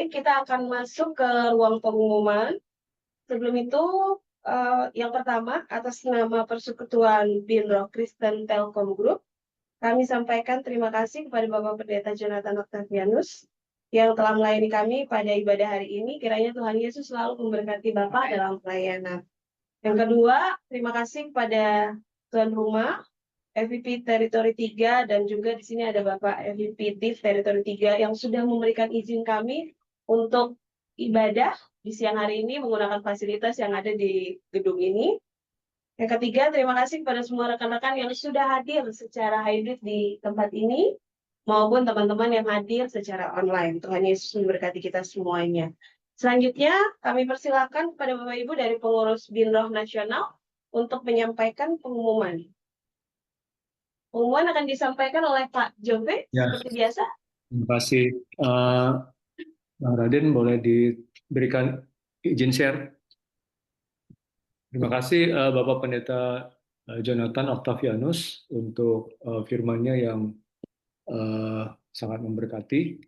baik, kita akan masuk ke ruang pengumuman. Sebelum itu, yang pertama, atas nama Persekutuan Binroh Kristen Telkom Group, kami sampaikan terima kasih kepada Bapak Pendeta Jonathan Octavianus yang telah melayani kami pada ibadah hari ini. Kiranya Tuhan Yesus selalu memberkati Bapak dalam pelayanan. Yang kedua, terima kasih kepada tuan rumah, FVP Teritori 3, dan juga di sini ada Bapak FVP TIF Teritori 3 yang sudah memberikan izin kami untuk ibadah di siang hari ini menggunakan fasilitas yang ada di gedung ini. Yang ketiga, terima kasih kepada semua rekan-rekan yang sudah hadir secara hybrid di tempat ini, maupun teman-teman yang hadir secara online. Tuhan Yesus memberkati kita semuanya. Selanjutnya, kami persilakan kepada Bapak Ibu dari pengurus Binroh Nasional untuk menyampaikan pengumuman. Pengumuman akan disampaikan oleh Pak Jove, Ya. seperti biasa. Terima kasih. Bang Raden, boleh diberikan izin share? Terima kasih Bapak Pendeta Jonathan Octavianus untuk firman-Nya yang sangat memberkati.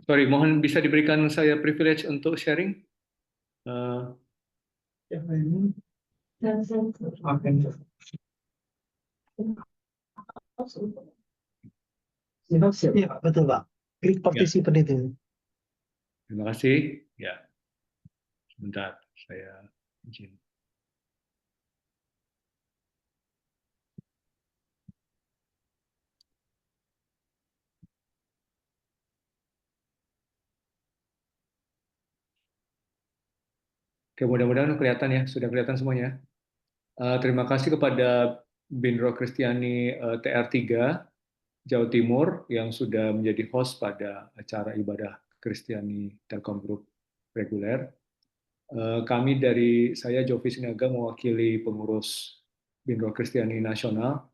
Sorry, mohon bisa diberikan saya privilege untuk sharing? Iya, betul Pak. Klik participant itu. Terima kasih. Ya, sebentar saya izin. Oke, mudah-mudahan kelihatan ya, sudah kelihatan semuanya. Terima kasih kepada Binroh Kristiani TR3 Jawa Timur yang sudah menjadi host pada acara ibadah Kristiani Telkom Group reguler. Kami dari saya Jovi Sinaga mewakili pengurus Binroh Kristiani Nasional.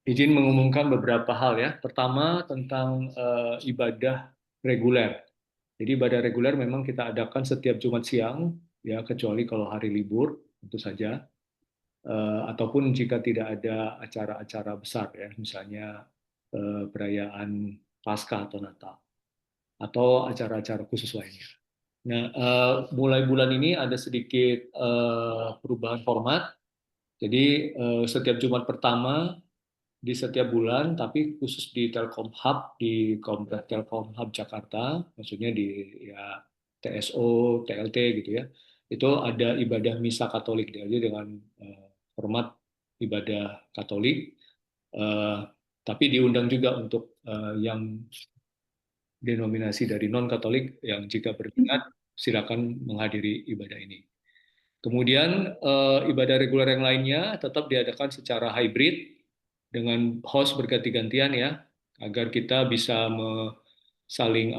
Izin mengumumkan beberapa hal ya. Pertama tentang ibadah reguler. Jadi ibadah reguler memang kita adakan setiap Jumat siang, ya kecuali kalau hari libur, tentu saja. Ataupun jika tidak ada acara-acara besar ya, misalnya perayaan Paskah atau Natal, atau acara-acara khusus lainnya. Nah, mulai bulan ini ada sedikit perubahan format. Jadi setiap Jumat pertama di setiap bulan, tapi khusus di Telkom Hub, di Komplek Telkom Hub Jakarta, maksudnya di ya, TSO, TLT gitu ya, itu ada ibadah misa Katolik jadi dengan format ibadah Katolik, tapi diundang juga untuk yang denominasi dari non-Katolik yang jika berminat silakan menghadiri ibadah ini. Kemudian ibadah reguler yang lainnya tetap diadakan secara hybrid dengan host berganti-gantian ya, agar kita bisa saling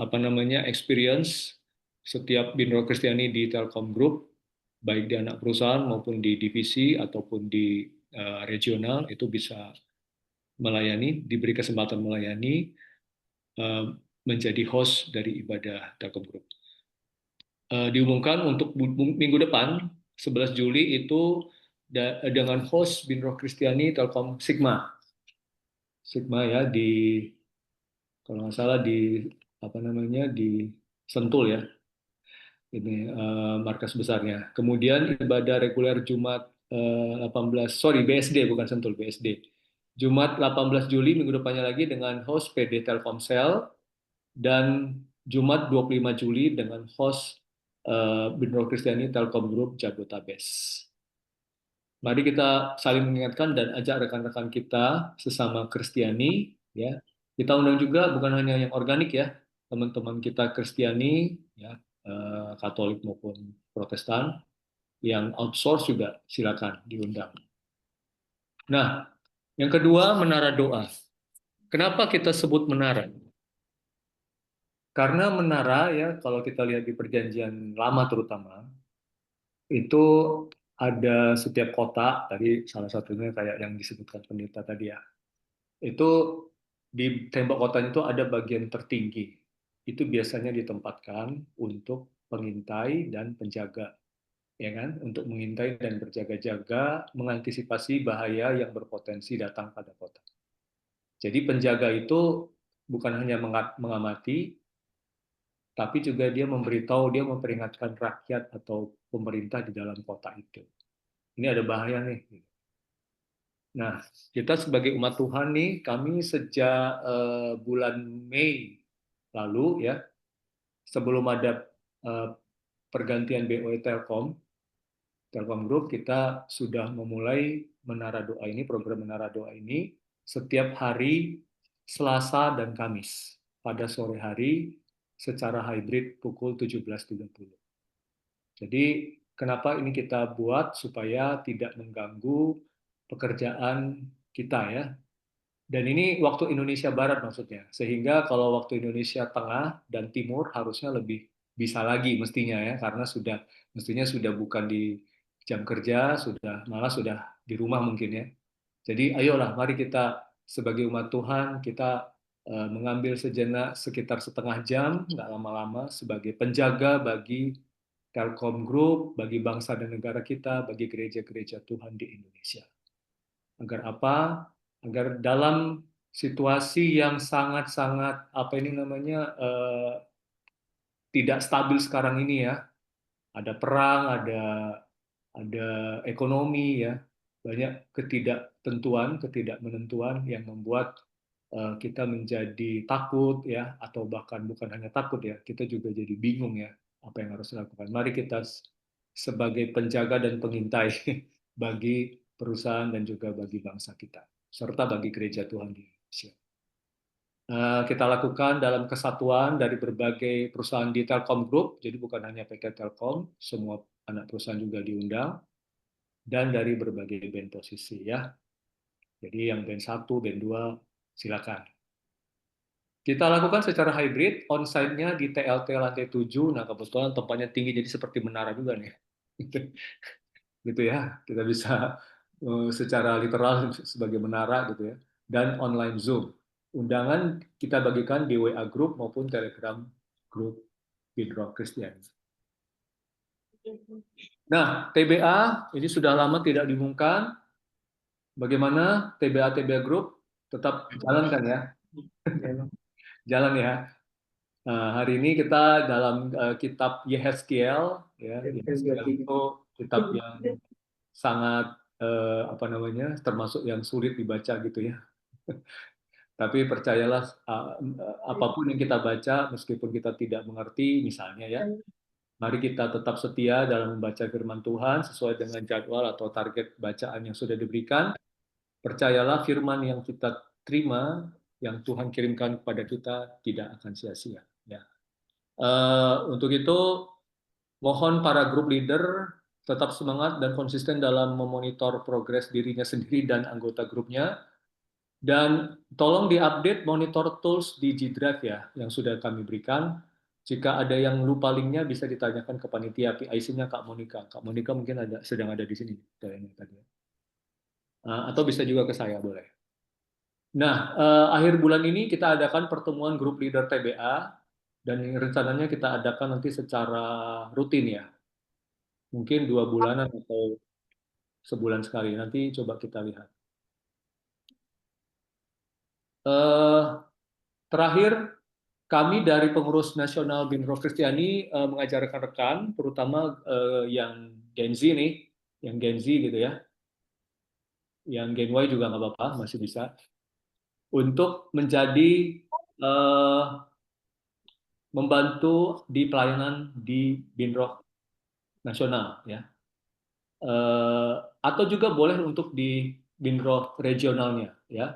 experience setiap Binroh Kristiani di Telkom Group, baik di anak perusahaan maupun di divisi ataupun di regional itu bisa melayani, diberi kesempatan melayani menjadi host dari ibadah Telkom Group. Diumumkan untuk minggu depan 11 Juli itu dengan host Binroh Kristiani Telkom Sigma ya kalau nggak salah di di Sentul ya, ini markas besarnya. Kemudian ibadah reguler Jumat 18 BSD bukan Sentul, BSD Jumat 18 Juli minggu depannya lagi dengan host PD Telkomsel, dan Jumat 25 Juli dengan host Binroh Kristiani Telkom Group Jabotabes. Mari kita saling mengingatkan dan ajak rekan-rekan kita sesama Kristiani ya. Kita undang juga bukan hanya yang organik ya, teman-teman kita Kristiani ya, Katolik maupun Protestan yang outsource juga silakan diundang. Nah, yang kedua menara doa. Kenapa kita sebut menara? Karena menara ya kalau kita lihat di perjanjian lama terutama itu ada setiap kota, tadi salah satunya kayak yang disebutkan pendeta tadi ya, itu di tembok kotanya itu ada bagian tertinggi, itu biasanya ditempatkan untuk pengintai dan penjaga, ya kan, untuk mengintai dan berjaga-jaga mengantisipasi bahaya yang berpotensi datang pada kota. Jadi penjaga itu bukan hanya mengamati, tapi juga dia memberitahu, dia memperingatkan rakyat atau pemerintah di dalam kota itu. Ini ada bahaya nih. Nah, kita sebagai umat Tuhan nih, kami sejak bulan Mei lalu ya, sebelum ada pergantian BOE Telkom Group, kita sudah memulai Menara Doa ini, program Menara Doa ini setiap hari Selasa dan Kamis pada sore hari secara hybrid pukul 17.30. Jadi kenapa ini kita buat supaya tidak mengganggu pekerjaan kita ya. Dan ini waktu Indonesia Barat maksudnya. Sehingga kalau waktu Indonesia Tengah dan Timur harusnya lebih bisa lagi mestinya ya, karena mestinya sudah bukan di jam kerja, malah sudah di rumah mungkin ya. Jadi ayolah mari kita sebagai umat Tuhan kita mengambil sejenak sekitar setengah jam, nggak lama-lama, sebagai penjaga bagi Telkom Group, bagi bangsa dan negara kita, bagi gereja-gereja Tuhan di Indonesia. Agar apa? Agar dalam situasi yang sangat-sangat tidak stabil sekarang ini ya, ada perang, ada ekonomi ya, banyak ketidakmenentuan yang membuat kita menjadi takut ya, atau bahkan bukan hanya takut ya, kita juga jadi bingung ya apa yang harus dilakukan. Mari kita sebagai penjaga dan pengintai bagi perusahaan dan juga bagi bangsa kita, serta bagi gereja Tuhan di Indonesia. Kita lakukan dalam kesatuan dari berbagai perusahaan di Telkom Group, jadi bukan hanya PT Telkom, semua anak perusahaan juga diundang, dan dari berbagai band posisi ya. Jadi yang band 1, band 2, silakan. Kita lakukan secara hybrid, on-site-nya di TLT lantai 7, nah kebetulan tempatnya tinggi, jadi seperti menara juga nih. Gitu ya, kita bisa secara literal sebagai menara gitu ya, dan online Zoom. Undangan kita bagikan di WA Group maupun Telegram Group Bidroh Kristian. Nah, TBA ini sudah lama tidak diumumkan. Bagaimana TBA Group tetap jalan kan ya? Jalan ya. Hari ini kita dalam kitab Yehezkiel, ya, Yehezkiel itu kitab yang sangat termasuk yang sulit dibaca gitu ya. Tapi percayalah, apapun yang kita baca, meskipun kita tidak mengerti, misalnya ya, mari kita tetap setia dalam membaca firman Tuhan sesuai dengan jadwal atau target bacaan yang sudah diberikan. Percayalah firman yang kita terima, yang Tuhan kirimkan kepada kita, tidak akan sia-sia. Ya. Untuk itu, mohon para group leader tetap semangat dan konsisten dalam memonitor progres dirinya sendiri dan anggota grupnya. Dan tolong diupdate monitor tools di G Drive ya, yang sudah kami berikan. Jika ada yang lupa linknya bisa ditanyakan ke panitia, PIC-nya Kak Monica. Kak Monica mungkin sedang ada di sini. Atau bisa juga ke saya, boleh. Nah, akhir bulan ini kita adakan pertemuan grup leader TBA, dan rencananya kita adakan nanti secara rutin ya. Mungkin 2 bulanan atau sebulan sekali. Nanti coba kita lihat. Terakhir, kami dari pengurus nasional Bidroh Kristiani mengajarkan rekan, terutama yang Gen Z nih, yang Gen Z gitu ya, yang Gen Y juga nggak apa-apa, masih bisa, untuk menjadi membantu di pelayanan di Bidroh nasional ya, atau juga boleh untuk di Bidroh regionalnya ya.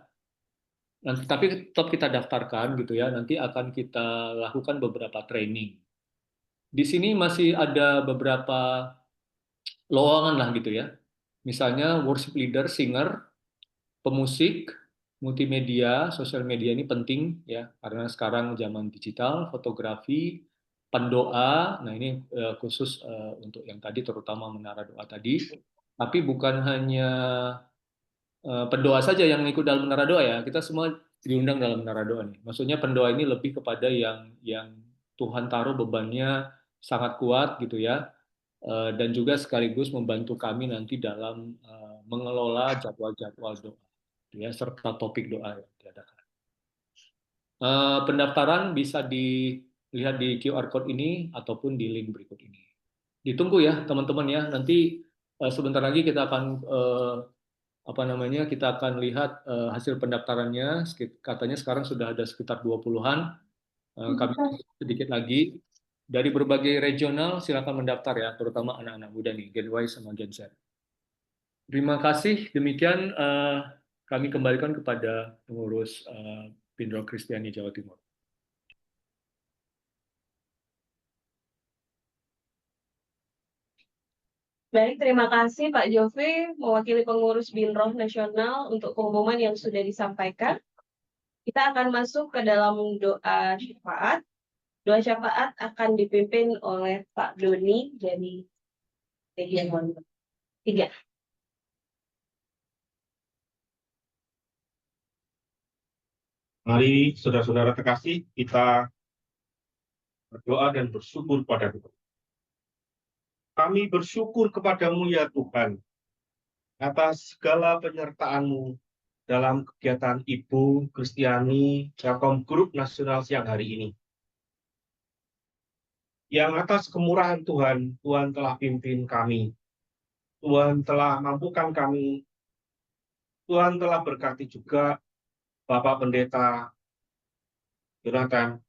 Nanti, tapi tetap kita daftarkan gitu ya. Nanti akan kita lakukan beberapa training. Di sini masih ada beberapa lowongan lah gitu ya. Misalnya worship leader, singer, pemusik, multimedia, sosial media ini penting ya, karena sekarang zaman digital, fotografi, pendoa. Nah ini khusus untuk yang tadi, terutama menara doa tadi. Tapi bukan hanya pendoa saja yang ikut dalam menara doa ya, kita semua diundang dalam menara doa nih. Maksudnya pendoa ini lebih kepada yang Tuhan taruh bebannya sangat kuat gitu ya, dan juga sekaligus membantu kami nanti dalam mengelola jadwal-jadwal doa. ya, serta topik doa yang diadakan. Pendaftaran bisa dilihat di QR code ini ataupun di link berikut ini. Ditunggu ya teman-teman ya. Nanti sebentar lagi kita akan kita akan lihat hasil pendaftarannya. Katanya sekarang sudah ada sekitar 20-an. Kami sedikit lagi dari berbagai regional, silakan mendaftar ya, terutama anak-anak muda nih, Gen Y sama Gen Z. Terima kasih. Demikian kami kembalikan kepada pengurus Pindro Kristiani Jawa Timur. Baik, terima kasih Pak Jovi mewakili pengurus Binroh Nasional untuk pengumuman yang sudah disampaikan. Kita akan masuk ke dalam doa syafaat. Doa syafaat akan dipimpin oleh Pak Doni dari Region 3. Mari saudara-saudara terkasih, kita berdoa dan bersyukur pada Tuhan. Kami bersyukur kepadamu ya Tuhan, atas segala penyertaan-Mu dalam kegiatan Ibu Kristiani Telkom Group Nasional siang hari ini. Yang atas kemurahan Tuhan, Tuhan telah pimpin kami. Tuhan telah mampukan kami. Tuhan telah berkati juga Bapak Pendeta Jonathan.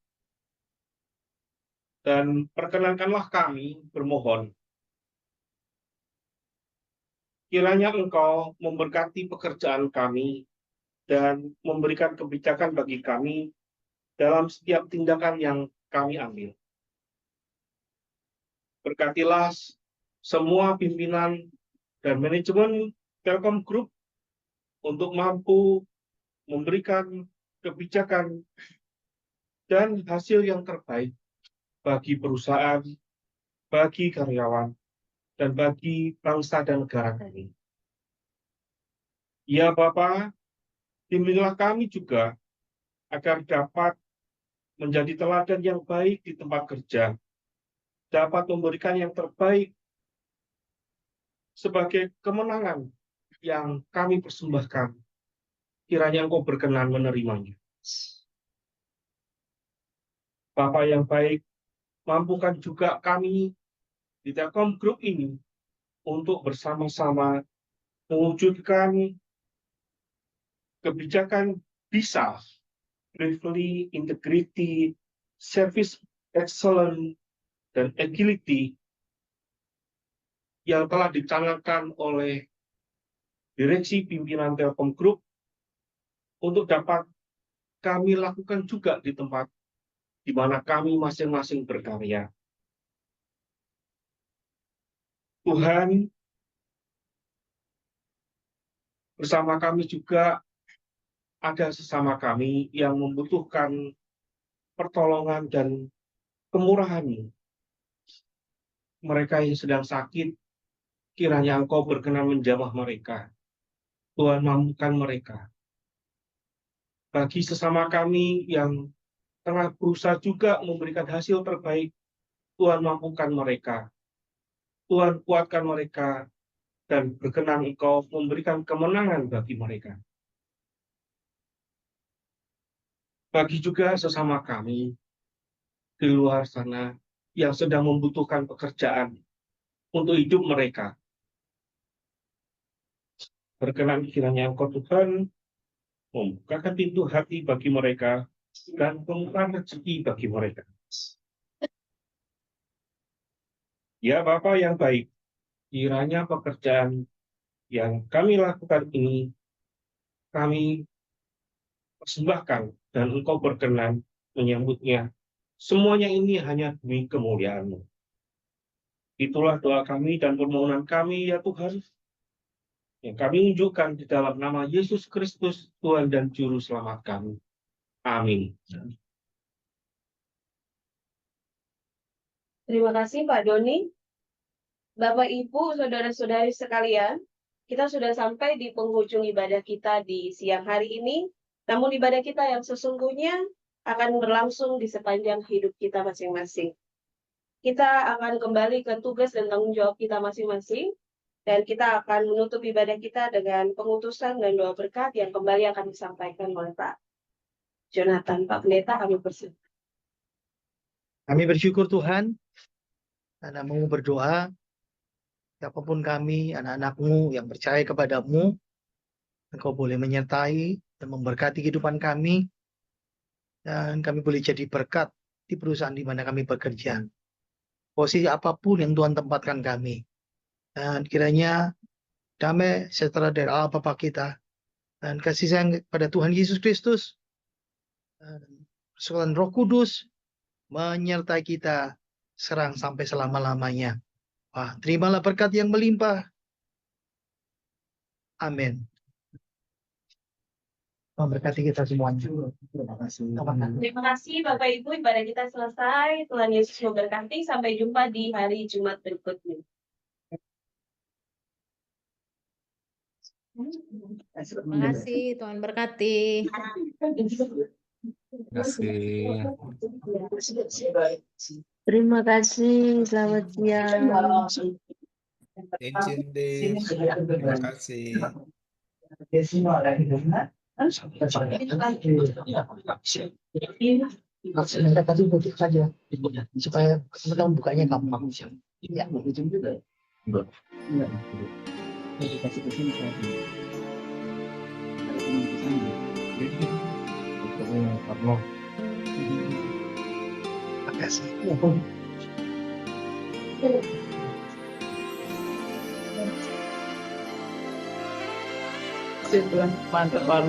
Dan perkenankanlah kami bermohon, kiranya Engkau memberkati pekerjaan kami dan memberikan kebijakan bagi kami dalam setiap tindakan yang kami ambil. Berkatilah semua pimpinan dan manajemen Telkom Group untuk mampu memberikan kebijakan dan hasil yang terbaik bagi perusahaan, bagi karyawan, dan bagi bangsa dan negara kami. Ya Bapa, bimbinglah kami juga agar dapat menjadi teladan yang baik di tempat kerja, dapat memberikan yang terbaik sebagai kemenangan yang kami persembahkan. Kiranya Engkau berkenan menerimanya. Bapa yang baik, mampukan juga kami di Telkom Group ini untuk bersama-sama mewujudkan kebijakan bisa, bravery, integrity, service excellence, dan agility yang telah dicanangkan oleh Direksi Pimpinan Telkom Group untuk dapat kami lakukan juga di tempat di mana kami masing-masing berkarya. Tuhan, bersama kami juga ada sesama kami yang membutuhkan pertolongan dan kemurahan-Mu. Mereka yang sedang sakit, kiranya Engkau berkenan menjamah mereka. Tuhan, mampukan mereka. Bagi sesama kami yang tengah berusaha juga memberikan hasil terbaik, Tuhan mampukan mereka. Tuhan kuatkan mereka, dan berkenan Engkau memberikan kemenangan bagi mereka. Bagi juga sesama kami di luar sana yang sedang membutuhkan pekerjaan untuk hidup mereka. Berkenan kiranya Engkau Tuhan membukakan pintu hati bagi mereka dan membukakan rezeki bagi mereka. Ya Bapa yang baik, kiranya pekerjaan yang kami lakukan ini kami persembahkan dan Engkau berkenan menyambutnya. Semuanya ini hanya demi kemuliaan-Mu. Itulah doa kami dan permohonan kami ya Tuhan, yang kami unjukkan di dalam nama Yesus Kristus, Tuhan dan Juru Selamat kami. Amin. Terima kasih Pak Doni. Bapak, Ibu, Saudara-saudari sekalian, kita sudah sampai di penghujung ibadah kita di siang hari ini. Namun ibadah kita yang sesungguhnya akan berlangsung di sepanjang hidup kita masing-masing. Kita akan kembali ke tugas dan tanggung jawab kita masing-masing. Dan kita akan menutup ibadah kita dengan pengutusan dan doa berkat yang kembali akan disampaikan oleh Pak Jonathan. Pak Pendeta, kami bersyukur. Kami bersyukur Tuhan, karena mau berdoa, siapapun kami, anak-anak-Mu yang percaya kepadamu, Engkau boleh menyertai dan memberkati kehidupan kami, dan kami boleh jadi berkat di perusahaan di mana kami bekerja. Posisi apapun yang Tuhan tempatkan kami. Dan kiranya damai sejahtera dari Allah Bapa kita, dan kasih sayang pada Tuhan Yesus Kristus, dan persekutuan Roh Kudus, menyertai kita serang sampai selama-lamanya. Wah, terimalah berkat yang melimpah. Amin. Memberkati kita semuanya. Terima kasih. Terima kasih Bapak Ibu, ibadah kita selesai. Tuhan Yesus memberkati. Sampai jumpa di hari Jumat berikutnya. Terima kasih, Tuhan berkati. Terima kasih. Terima kasih, selamat siang. Izin deh. Terima kasih. Kita kasih tutup saja supaya kita bukanya gampang. Ya. Terima kasih. Mantap.